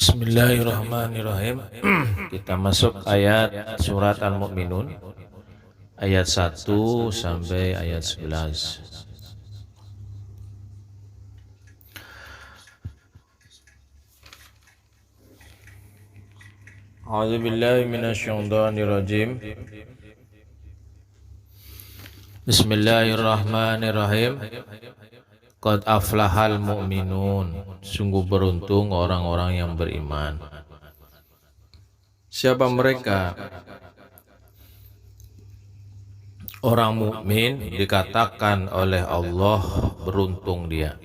Bismillahirrahmanirrahim. Kita masuk ayat surat Al-Mu'minun ayat 1 sampai ayat 11. A'udzubillahi minasyaitonirrajim. Bismillahirrahmanirrahim. Qad aflahal mu'minun. Sungguh beruntung orang-orang yang beriman. Siapa mereka? Orang mukmin dikatakan oleh Allah beruntung dia.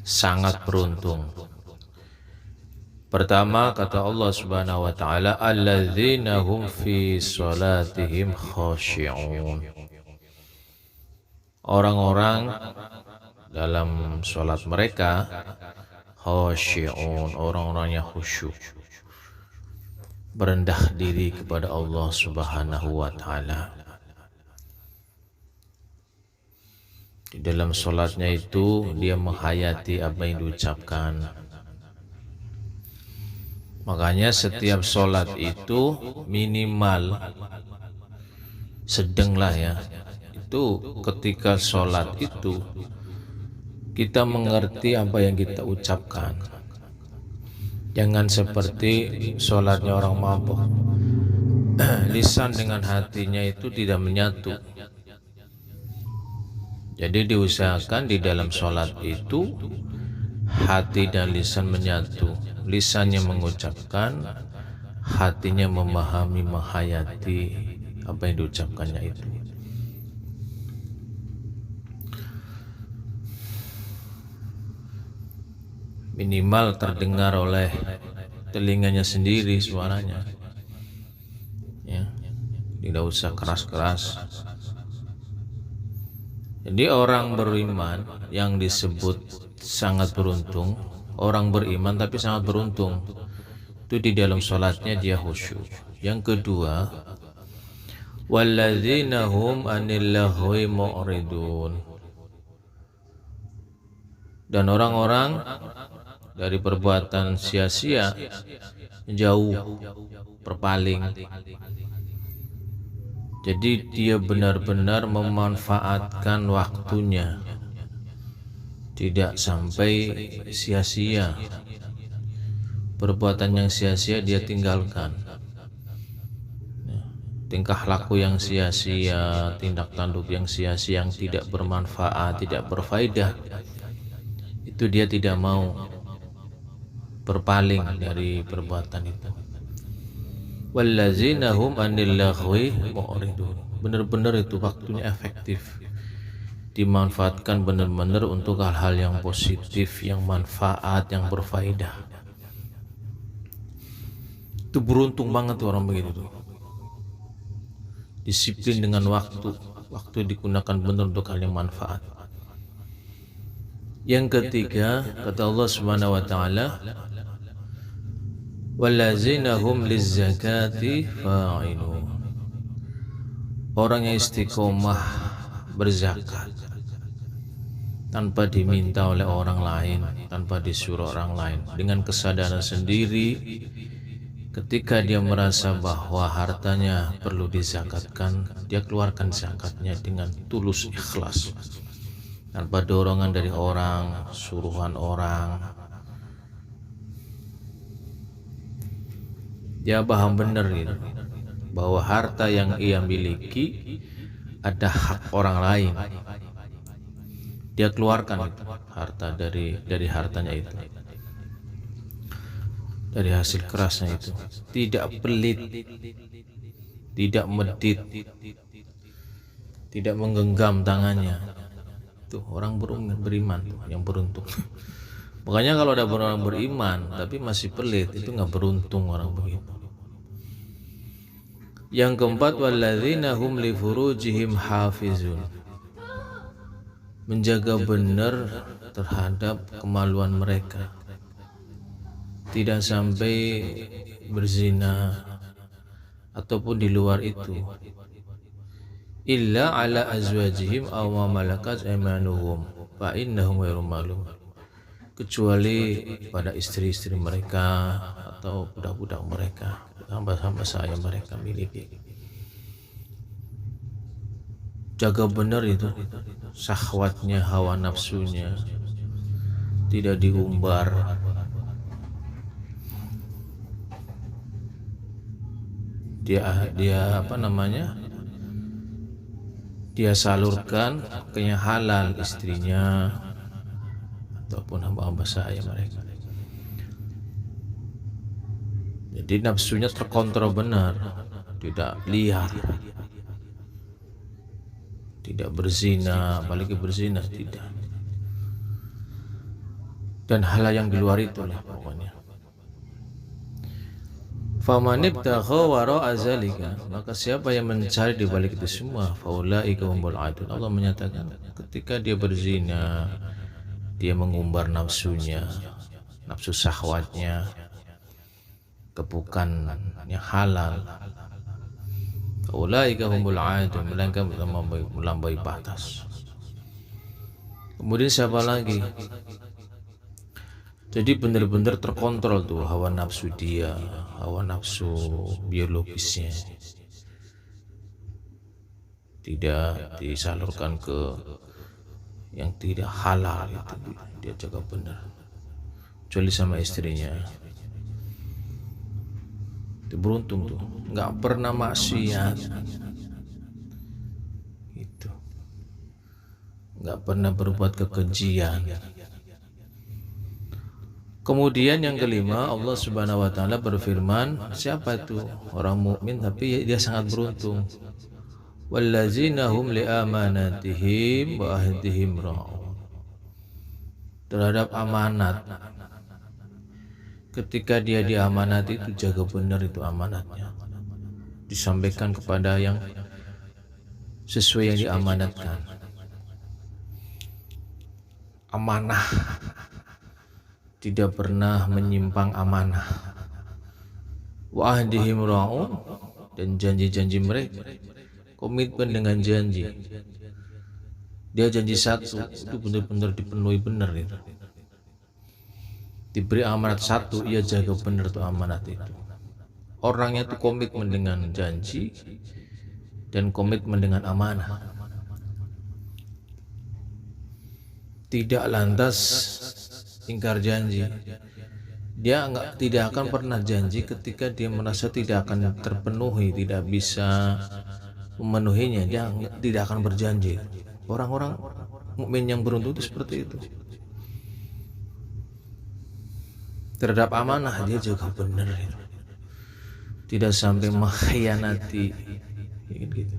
Sangat beruntung. Pertama kata Allah Subhanahu wa taala, alladzina hum fi salatihim khashi'un. Orang-orang dalam sholat mereka khashi'un, orang-orangnya khusyuk, berendah diri kepada Allah Subhanahu wa taala. Di dalam sholatnya itu dia menghayati apa yang diucapkan. Makanya setiap sholat itu minimal sedanglah ya, itu ketika sholat itu kita mengerti apa yang kita ucapkan. Jangan seperti sholatnya orang mabuk, lisan dengan hatinya itu tidak menyatu. Jadi diusahakan di dalam sholat itu hati dan lisan menyatu. Lisannya mengucapkan, hatinya memahami, menghayati apa yang diucapkannya itu. Minimal terdengar oleh telinganya sendiri suaranya, ya, tidak usah keras-keras. Jadi orang beriman yang disebut sangat beruntung, orang beriman tapi sangat beruntung, itu di dalam sholatnya dia khusyuk. Yang kedua, walladzina hum anil lahwi mu'ridun, dan orang-orang dari perbuatan sia-sia jauh, berpaling. Jadi dia benar-benar memanfaatkan waktunya, tidak sampai sia-sia. Perbuatan yang sia-sia dia tinggalkan. Tingkah laku yang sia-sia, tindak tanduk yang sia-sia, yang tidak bermanfaat, tidak berfaedah, itu dia tidak mau, berpaling dari perbuatan itu. Wallazina hum anil laghwi mu'ridun. Benar-benar itu waktunya efektif, dimanfaatkan benar-benar untuk hal-hal yang positif, yang manfaat, yang berfaedah. Itu beruntung banget tuh orang begitu tuh. Disiplin dengan waktu, waktu digunakan benar untuk hal yang manfaat. Yang ketiga kata Allah Subhanahu wa taala, wallazina hum lizzakati fa'ilun. Orang yang istiqomah berzakat tanpa diminta oleh orang lain, tanpa disuruh orang lain, dengan kesadaran sendiri. Ketika dia merasa bahwa hartanya perlu dizakatkan, dia keluarkan zakatnya dengan tulus ikhlas, tanpa dorongan dari orang, suruhan orang. Dia paham benar gitu, bahwa harta yang ia miliki ada hak orang lain. Dia keluarkan itu harta dari hartanya itu, dari hasil kerasnya itu. Tidak pelit, tidak medit, tidak menggenggam tangannya. Tuh orang beriman tuh yang beruntung. Makanya kalau ada orang beriman tapi masih pelit, itu nggak beruntung orang begitu. Yang keempat, walladzina hum li furujihim hafizun. Menjaga benar terhadap kemaluan mereka, tidak sampai berzina ataupun di luar itu. Illa ala azwajihim aw ma malakat aymanuhum fa innahum ghairu malum. kecuali pada istri-istri mereka atau budak-budak mereka, hamba-hamba saya mereka miliki. Jaga benar itu syahwatnya, hawa nafsunya, tidak diumbar. Dia apa namanya? Dia salurkan ke yang halal istrinya ataupun hamba-hamba saya mereka. Jadi nafsunya terkontrol benar, tidak liar, tidak berzina, apalagi berzina tidak. Dan hal yang di luar itulah pokoknya. Faman ibtagha wara'a zalika, maka siapa yang mencari di balik itu semua, faulaika humul adun. Allah menyatakan ketika dia berzina, dia mengumbar nafsunya, nafsu syahwatnya, kebukan yang halal, faulaika humul adun, melainkan melampaui batas. Kemudian siapa lagi? Jadi benar-benar terkontrol tuh hawa nafsu dia, hawa nafsu biologisnya, tidak disalurkan ke yang tidak halal itu, dia jaga benar. Kecuali sama istrinya, itu beruntung tuh, nggak pernah maksiat, itu, nggak pernah berbuat kekejian. Kemudian yang kelima, Allah Subhanahu wa taala berfirman, siapa itu orang mukmin tapi dia sangat beruntung. Wallazina hum liamanatihim wa ahdihim ra'un. Terhadap amanat, ketika dia diamanati itu jaga benar itu amanatnya, disampaikan kepada yang sesuai yang diamanatkan. Amanah, tidak pernah menyimpang amanah. Wa ahdihim ra'un, dan janji-janji mereka, komitmen dengan janji. Dia janji satu itu benar-benar dipenuhi benar itu. Diberi amanat satu, ia jaga benar tuh amanat itu. Orangnya itu komitmen dengan janji dan komitmen dengan amanah. Tidak lantas ingkar janji. Dia tidak akan pernah janji ketika dia merasa tidak akan terpenuhi, tidak bisa memenuhinya, dia tidak akan berjanji. Orang-orang mukmin yang beruntung itu seperti itu. Terhadap amanah dia juga benar, tidak sampai mengkhianati, gitu.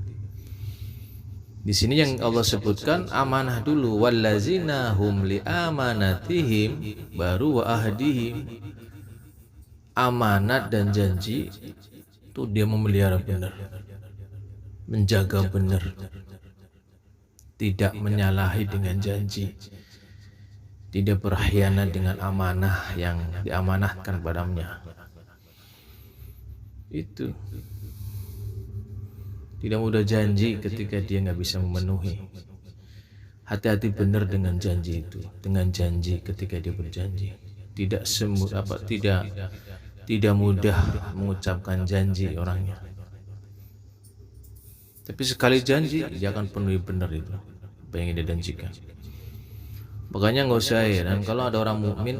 Di sini yang Allah sebutkan amanah dulu, wallazina hum li amanatihim, baru wa ahdihim. Amanat dan janji itu dia memelihara benar, menjaga benar, tidak menyalahi dengan janji, tidak berkhianat dengan amanah yang diamanahkan padanya. Itu tidak mudah janji ketika dia nggak bisa memenuhi. Hati-hati benar dengan janji itu, dengan janji ketika dia berjanji. Tidak tidak mudah mengucapkan janji orangnya. Tapi sekali janji dia akan penuhi benar itu apa yang dia janjikan. Makanya nggak usah heran kalau ada orang mukmin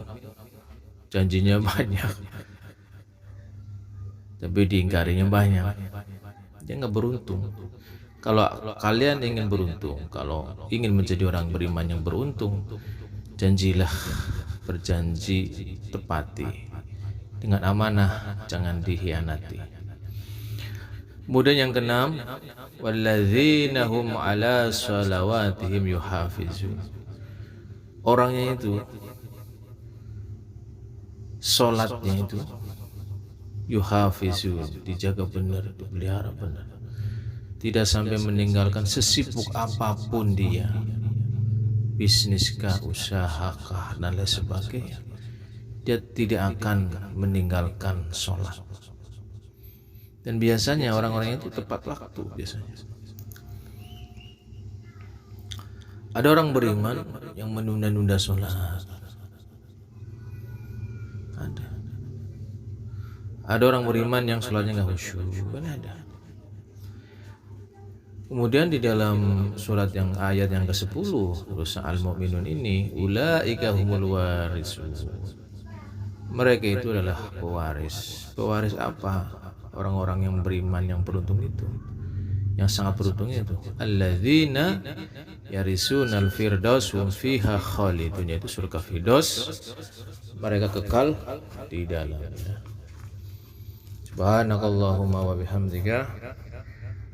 janjinya banyak, tapi diingkarinya banyak. Dia nggak beruntung. Kalau kalian ingin beruntung, kalau ingin menjadi orang beriman yang beruntung, janjilah, berjanji tepati, dengan amanah jangan dikhianati. Kemudian yang keenam, walladzina hum ala shalawatihim yuhafizun. Orangnya itu, sholatnya itu yuhafizun, dijaga benar, dipelihara benar, tidak sampai meninggalkan sesibuk apapun dia, bisniskah, usahakah, dan lain sebagainya, dia tidak akan meninggalkan sholat. Dan biasanya orang-orang itu tepat waktu biasanya. Ada orang beriman yang menunda-nunda sholat, Ada orang beriman yang sholatnya nggak khusyuk, kan ada. Kemudian di dalam surat yang ayat yang ke-10 terus Al-Mu'minun ini, ulaika humul warisun. Mereka itu adalah pewaris. Pewaris apa? Orang-orang yang beriman yang beruntung itu. Yang sangat beruntung itu. Alladzina yarisunal firdaus hum fiha khalidun, yaitu surga Firdaus. Mereka kekal di dalamnya. Subhanakallahumma wa bihamdika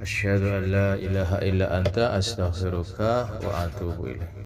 asyhadu an la ilaha illa anta astaghfiruka wa atubu ilaik.